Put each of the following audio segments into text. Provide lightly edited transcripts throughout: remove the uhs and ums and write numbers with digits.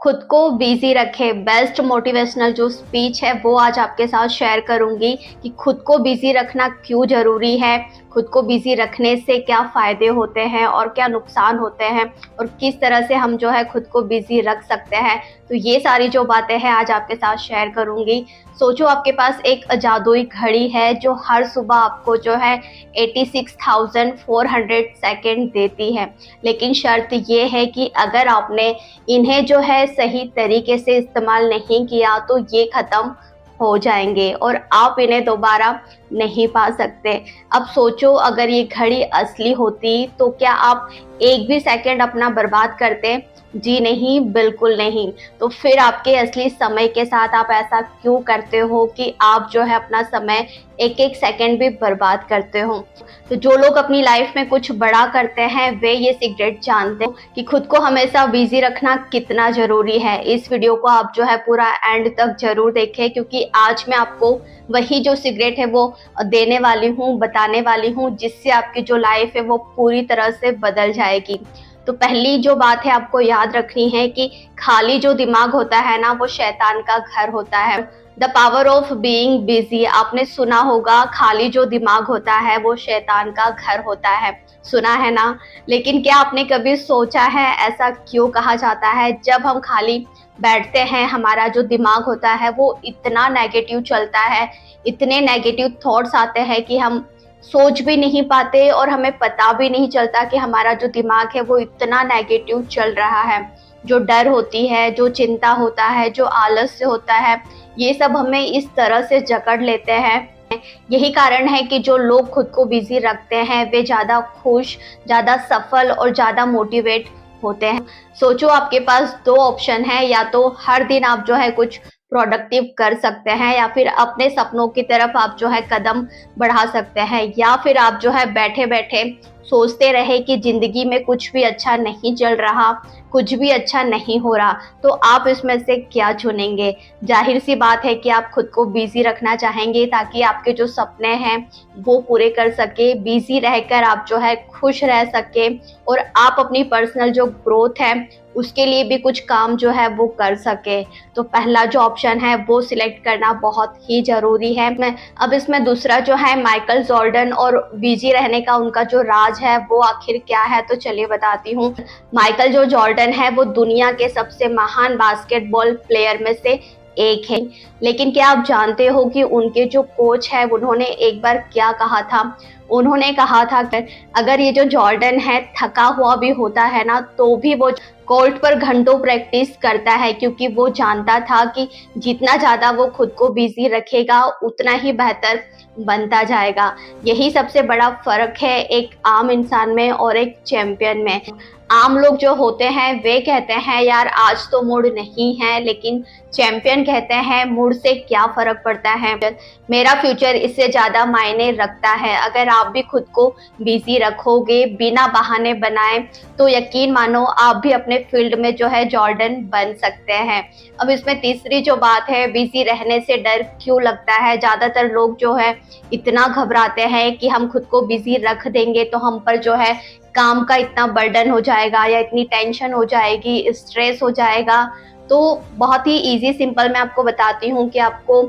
खुद को बिजी रखे, बेस्ट मोटिवेशनल जो स्पीच है वो आज आपके साथ शेयर करूंगी कि खुद को बिजी रखना क्यों जरूरी है, खुद को बिजी रखने से क्या फ़ायदे होते हैं और क्या नुकसान होते हैं और किस तरह से हम जो है खुद को बिजी रख सकते हैं। तो ये सारी जो बातें हैं आज आपके साथ शेयर करूंगी। सोचो आपके पास एक जादुई घड़ी है जो हर सुबह आपको जो है 86,400 सेकेंड देती है, लेकिन शर्त ये है कि अगर आपने इन्हें जो है सही तरीके से इस्तेमाल नहीं किया तो ये ख़त्म हो जाएंगे और आप इन्हें दोबारा नहीं पा सकते। अब सोचो अगर ये घड़ी असली होती तो क्या आप एक भी सेकंड अपना बर्बाद करते? जी नहीं, बिल्कुल नहीं। तो फिर आपके असली समय के साथ आप ऐसा क्यों करते हो कि आप जो है अपना समय एक एक सेकंड भी बर्बाद करते हो? तो जो लोग अपनी लाइफ में कुछ बड़ा करते हैं वे ये सीक्रेट जानते हैं कि खुद को हमेशा बिजी रखना कितना ज़रूरी है। इस वीडियो को आप जो है पूरा एंड तक ज़रूर देखें, क्योंकि आज मैं आपको वही जो सीक्रेट है वो देने वाली हूँ, बताने वाली हूँ, जिससे आपकी जो लाइफ है वो पूरी तरह से बदल जाएगी। तो पहली जो बात है आपको याद रखनी है कि खाली जो दिमाग होता है ना वो शैतान का घर होता है। The power of being busy, आपने सुना होगा खाली जो दिमाग होता है वो शैतान का घर होता है, सुना है ना? लेकिन क्या आपने कभी सोचा है ऐसा क्यों कहा जाता है? जब हम खाली बैठते हैं हमारा जो दिमाग होता है वो इतना नेगेटिव चलता है, इतने नेगेटिव थॉट्स आते हैं कि हम सोच भी नहीं पाते और हमें पता भी नहीं चलता कि हमारा जो दिमाग है वो इतना नेगेटिव चल रहा है। जो डर होती है, जो चिंता होता है, जो आलस्य होता है, ये सब हमें इस तरह से जकड़ लेते हैं। यही कारण है कि जो लोग खुद को बिजी रखते हैं वे ज़्यादा खुश, ज़्यादा सफल और ज़्यादा मोटिवेट होते हैं। सोचो आपके पास दो ऑप्शन है, या तो हर दिन आप जो है कुछ प्रोडक्टिव कर सकते हैं या फिर अपने सपनों की तरफ आप जो है कदम बढ़ा सकते हैं, या फिर आप जो है बैठे बैठे सोचते रहे कि ज़िंदगी में कुछ भी अच्छा नहीं चल रहा, कुछ भी अच्छा नहीं हो रहा। तो आप इसमें से क्या चुनेंगे? जाहिर सी बात है कि आप खुद को बिजी रखना चाहेंगे ताकि आपके जो सपने हैं वो पूरे कर सके, बिजी रहकर आप जो है खुश रह सके और आप अपनी पर्सनल जो ग्रोथ है उसके लिए भी कुछ काम जो है वो कर सके। तो पहला जो ऑप्शन है वो सिलेक्ट करना बहुत ही ज़रूरी है। मैं अब इसमें दूसरा जो है माइकल जॉर्डन और बिजी रहने का उनका जो राज है वो आखिर क्या है, तो चलिए बताती हूँ। माइकल जो जॉर्डन है वो दुनिया के सबसे महान बास्केटबॉल प्लेयर में से एक है, लेकिन क्या आप जानते हो कि उनके जो कोच है उन्होंने एक बार क्या कहा था? उन्होंने कहा था कि अगर ये जो जॉर्डन है थका हुआ भी होता है ना तो भी वो कोर्ट पर घंटों प्रैक्टिस करता है, क्योंकि वो जानता था कि जितना ज़्यादा वो खुद को बिजी रखेगा उतना ही बेहतर बनता जाएगा। यही सबसे बड़ा फ़र्क है एक आम इंसान में और एक चैंपियन में। आम लोग जो होते हैं वे कहते हैं यार आज तो मूड नहीं है, लेकिन चैंपियन कहते हैं मूड से क्या फ़र्क पड़ता है, मेरा फ्यूचर इससे ज़्यादा मायने रखता है। अगर आप भी खुद को बिजी रखोगे बिना बहाने बनाए तो यकीन मानो आप भी अपने फील्ड में जो है जॉर्डन बन सकते हैं। अब इसमें तीसरी जो बात है, बिजी रहने से डर क्यों लगता है? ज़्यादातर लोग जो है इतना घबराते हैं कि हम खुद को बिजी रख देंगे तो हम पर जो है काम का इतना बर्डन हो जाएगा या इतनी टेंशन हो जाएगी, स्ट्रेस हो जाएगा। तो बहुत ही इजी सिंपल मैं आपको बताती हूँ कि आपको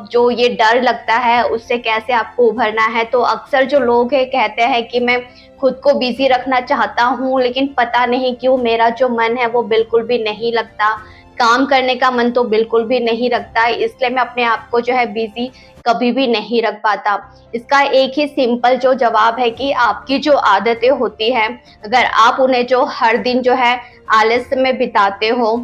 जो ये डर लगता है उससे कैसे आपको उभरना है। तो अक्सर जो लोग हैं कहते हैं कि मैं खुद को बिजी रखना चाहता हूँ लेकिन पता नहीं क्यों मेरा जो मन है वो बिल्कुल भी नहीं लगता, काम करने का मन तो बिल्कुल भी नहीं रखता, इसलिए मैं अपने आप को जो है बिजी कभी भी नहीं रख पाता। इसका एक ही सिंपल जो जवाब है कि आपकी जो आदतें होती हैं, अगर आप उन्हें जो हर दिन जो है आलस्य में बिताते हो,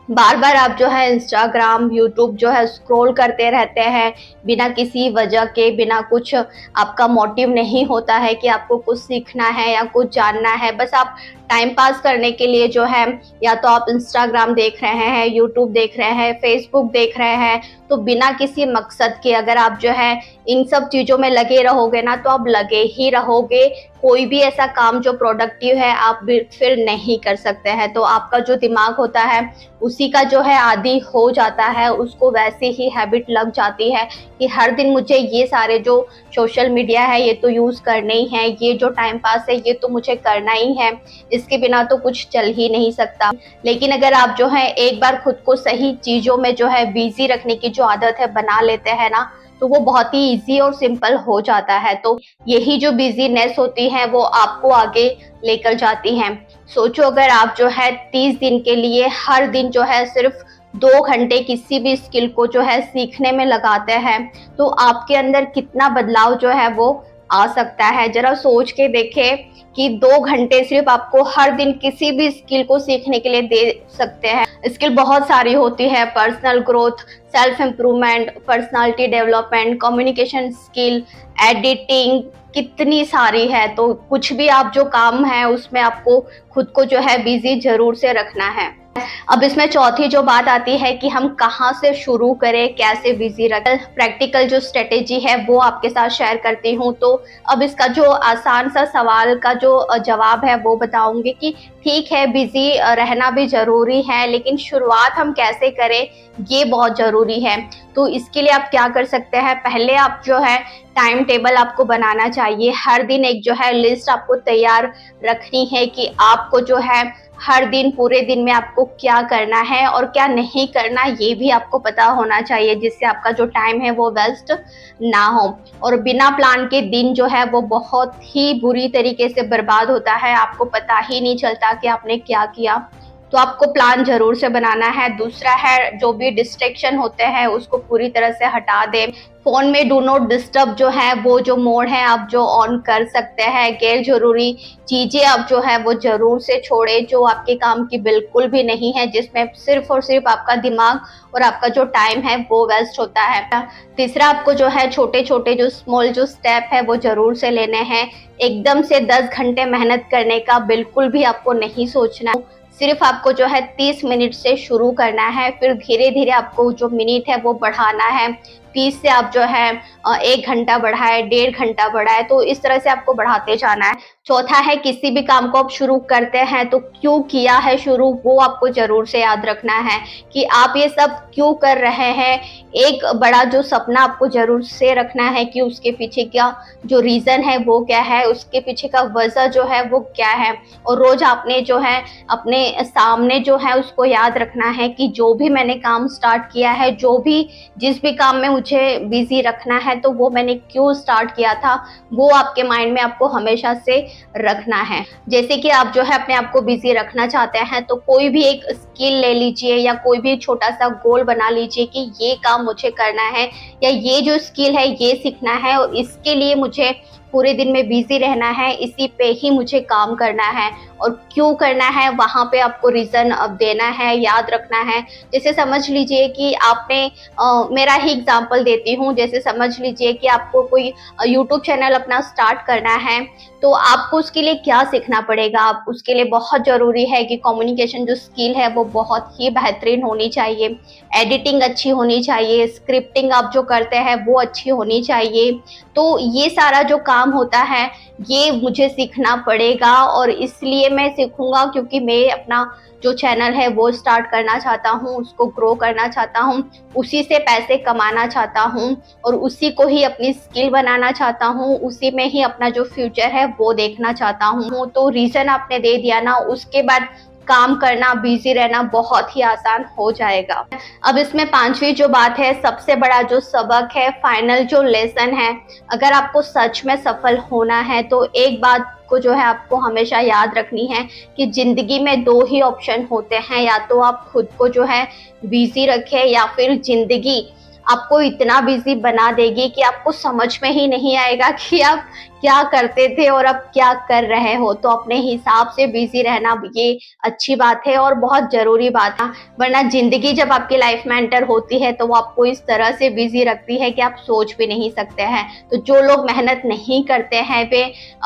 बार बार आप जो है इंस्टाग्राम, यूट्यूब जो है स्क्रॉल करते रहते हैं बिना किसी वजह के, बिना कुछ आपका मोटिव नहीं होता है कि आपको कुछ सीखना है या कुछ जानना है, बस आप टाइम पास करने के लिए जो है या तो आप इंस्टाग्राम देख रहे हैं, यूट्यूब देख रहे हैं, फेसबुक देख रहे हैं, तो बिना किसी मकसद के अगर आप जो है इन सब चीज़ों में लगे रहोगे ना तो आप लगे ही रहोगे। कोई भी ऐसा काम जो प्रोडक्टिव है आप फिर नहीं कर सकते हैं। तो आपका जो दिमाग होता है उसी का जो है आदी हो जाता है, उसको वैसे ही हैबिट लग जाती है कि हर दिन मुझे ये सारे जो सोशल मीडिया है ये तो यूज़ करने ही है, ये जो टाइम पास है ये तो मुझे करना ही है। इसके बिना तो कुछ चल ही नहीं सकता। लेकिन अगर आप जो है एक बार खुद को सही चीज़ों में जो है बिज़ी रखने की जो आदत है बना लेते हैं ना, तो वो बहुत ही ईज़ी और सिंपल हो जाता है। तो यही जो बिज़ीनेस होती है वो आपको आगे लेकर जाती है। सोचो अगर आप जो है 30 दिन के लिए हर दिन जो है सिर्फ 2 घंटे किसी भी स्किल को जो है सीखने में लगाते हैं, तो आपके अंदर कितना बदलाव जो है वो आ सकता है। ज़रा सोच के देखें कि 2 घंटे सिर्फ आपको हर दिन किसी भी स्किल को सीखने के लिए दे सकते हैं। स्किल बहुत सारी होती है, personal growth, self improvement, personality development, communication skill, editing, कितनी सारी है। तो कुछ भी आप जो काम है उसमें आपको खुद को जो है बिजी जरूर से रखना है। अब इसमें चौथी जो बात आती है कि हम कहाँ से शुरू करें, कैसे बिजी रखें। प्रैक्टिकल जो स्ट्रेटेजी है वो आपके साथ शेयर करती हूँ। तो अब इसका जो आसान सा सवाल का जो जवाब है वो बताऊंगी कि ठीक है, बिजी रहना भी जरूरी है, लेकिन शुरुआत हम कैसे करें ये बहुत जरूरी है। तो इसके लिए आप क्या कर सकते हैं, पहले आप जो है टाइम टेबल आपको बनाना चाहिए। हर दिन एक जो है लिस्ट आपको तैयार रखनी है कि आपको जो है हर दिन पूरे दिन में आपको क्या करना है और क्या नहीं करना, ये भी आपको पता होना चाहिए, जिससे आपका जो टाइम है वो वेस्ट ना हो। और बिना प्लान के दिन जो है वो बहुत ही बुरी तरीके से बर्बाद होता है, आपको पता ही नहीं चलता कि आपने क्या किया। तो आपको प्लान जरूर से बनाना है। दूसरा है, जो भी डिस्ट्रैक्शन होते हैं उसको पूरी तरह से हटा दें। फोन में डू नॉट डिस्टर्ब जो है वो जो मोड है आप जो ऑन कर सकते हैं। गैर जरूरी चीजें आप जो है वो जरूर से छोड़े, जो आपके काम की बिल्कुल भी नहीं है, जिसमें सिर्फ और सिर्फ आपका दिमाग और आपका जो टाइम है वो वेस्ट होता है। तीसरा, आपको जो है छोटे छोटे जो स्मॉल जो स्टेप है वो जरूर से लेने हैं। एकदम से 10 घंटे मेहनत करने का बिल्कुल भी आपको नहीं सोचना। सिर्फ आपको जो है 30 मिनट से शुरू करना है, फिर धीरे धीरे आपको जो मिनट है वो बढ़ाना है। 30 से आप जो है 1 घंटा बढ़ाए, 1.5 घंटा बढ़ाए, तो इस तरह से आपको बढ़ाते जाना है। चौथा है, किसी भी काम को आप शुरू करते हैं तो क्यों किया है शुरू, वो आपको जरूर से याद रखना है कि आप ये सब क्यों कर रहे हैं। एक बड़ा जो सपना आपको जरूर से रखना है कि उसके पीछे क्या जो रीजन है वो क्या है, उसके पीछे का वजह जो है वो क्या है। और रोज आपने जो है अपने सामने जो है उसको याद रखना है कि जो भी मैंने काम स्टार्ट किया है, जिस भी काम में मुझे बिजी रखना है, तो वो मैंने क्यों स्टार्ट किया था, वो आपके माइंड में आपको हमेशा से रखना है। जैसे कि आप जो है अपने आप को बिजी रखना चाहते हैं तो कोई भी एक स्किल ले लीजिए या कोई भी छोटा सा गोल बना लीजिए कि ये काम मुझे करना है या ये जो स्किल है ये सीखना है और इसके लिए मुझे पूरे दिन में बिजी रहना है, इसी पे ही मुझे काम करना है। और क्यों करना है वहाँ पे आपको रीज़न अब देना है, याद रखना है। जैसे समझ लीजिए कि आपने मेरा ही एग्जांपल देती हूँ, जैसे समझ लीजिए कि आपको कोई यूट्यूब चैनल अपना स्टार्ट करना है, तो आपको उसके लिए क्या सीखना पड़ेगा। आप उसके लिए बहुत ज़रूरी है कि कम्युनिकेशन जो स्किल है वो बहुत ही बेहतरीन होनी चाहिए, एडिटिंग अच्छी होनी चाहिए, स्क्रिप्टिंग आप जो करते हैं वो अच्छी होनी चाहिए। तो ये सारा जो काम होता है ये मुझे सीखना पड़ेगा, और इसलिए मैं सीखूंगा क्योंकि मैं अपना जो चैनल है वो स्टार्ट करना चाहता हूँ, उसको ग्रो करना चाहता हूँ, उसी से पैसे कमाना चाहता हूँ और उसी को ही अपनी स्किल बनाना चाहता हूँ, उसी में ही अपना जो फ्यूचर है वो देखना चाहता हूँ। तो रीज़न आपने दे दिया ना, उसके बाद काम करना, बिजी रहना बहुत ही आसान हो जाएगा। अब इसमें पांचवी जो बात है, सबसे बड़ा जो सबक है, फाइनल जो लेसन है, अगर आपको सच में सफल होना है तो एक बात को जो है आपको हमेशा याद रखनी है कि जिंदगी में 2 ही ऑप्शन होते हैं, या तो आप खुद को जो है बिजी रखें या फिर जिंदगी आपको इतना बिजी बना देगी कि आपको समझ में ही नहीं आएगा कि आप क्या करते थे और अब क्या कर रहे हो। तो अपने हिसाब से बिजी रहना ये अच्छी बात है और बहुत जरूरी बात है, वरना जिंदगी जब आपकी लाइफ में एंटर होती है तो वो आपको इस तरह से बिजी रखती है कि आप सोच भी नहीं सकते हैं। तो जो लोग मेहनत नहीं करते हैं वे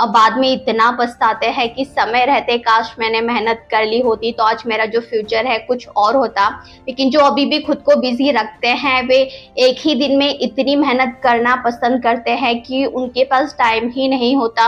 बाद में इतना पछताते हैं कि समय रहते काश मैंने मेहनत कर ली होती तो आज मेरा जो फ्यूचर है कुछ और होता। लेकिन जो अभी भी खुद को बिजी रखते हैं वे एक ही दिन में इतनी मेहनत करना पसंद करते हैं कि उनके पास टाइम ही नहीं होता।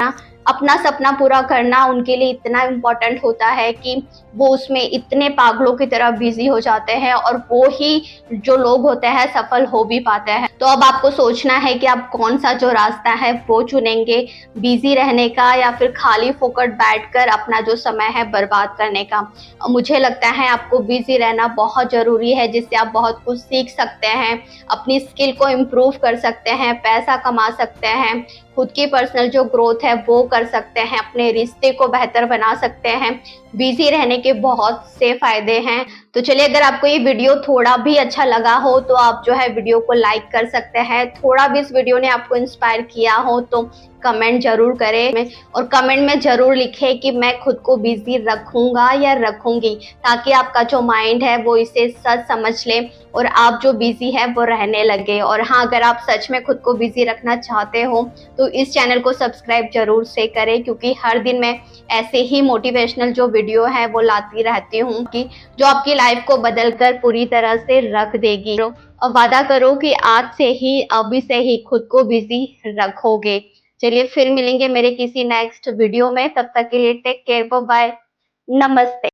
अपना सपना पूरा करना उनके लिए इतना इम्पोर्टेंट होता है कि वो उसमें इतने पागलों की तरह बिजी हो जाते हैं और वो ही जो लोग होते हैं सफल हो भी पाते हैं। तो तो अब आपको सोचना है कि आप कौन सा जो रास्ता है वो चुनेंगे, बिजी रहने का या फिर खाली फोकट बैठकर अपना जो समय है बर्बाद करने का। मुझे लगता है आपको बिजी रहना बहुत ज़रूरी है, जिससे आप बहुत कुछ सीख सकते हैं, अपनी स्किल को इम्प्रूव कर सकते हैं, पैसा कमा सकते हैं, खुद की पर्सनल जो ग्रोथ है वो कर सकते हैं, अपने रिश्ते को बेहतर बना सकते हैं। बिजी रहने के बहुत से फ़ायदे हैं। तो चलिए, अगर आपको ये वीडियो थोड़ा भी अच्छा लगा हो तो आप जो है वीडियो को लाइक कर सकते हैं। थोड़ा भी इस वीडियो ने आपको इंस्पायर किया हो तो कमेंट ज़रूर करें और कमेंट में ज़रूर लिखें कि मैं खुद को बिज़ी रखूँगा या रखूँगी, ताकि आपका जो माइंड है वो इसे सच समझ ले और आप जो बिज़ी है वो रहने लगे। और हाँ, अगर आप सच में खुद को बिज़ी रखना चाहते हो तो इस चैनल को सब्सक्राइब ज़रूर से करें, क्योंकि हर दिन मैं ऐसे ही मोटिवेशनल जो वीडियो है वो लाती रहती हूँ कि जो आपकी लाइफ को बदल कर पूरी तरह से रख देगी। और वादा करो कि आज से ही, अभी से ही खुद को बिजी रखोगे। चलिए, फिर मिलेंगे मेरे किसी नेक्स्ट वीडियो में। तब तक के लिए टेक केयर, बाय बाय, नमस्ते।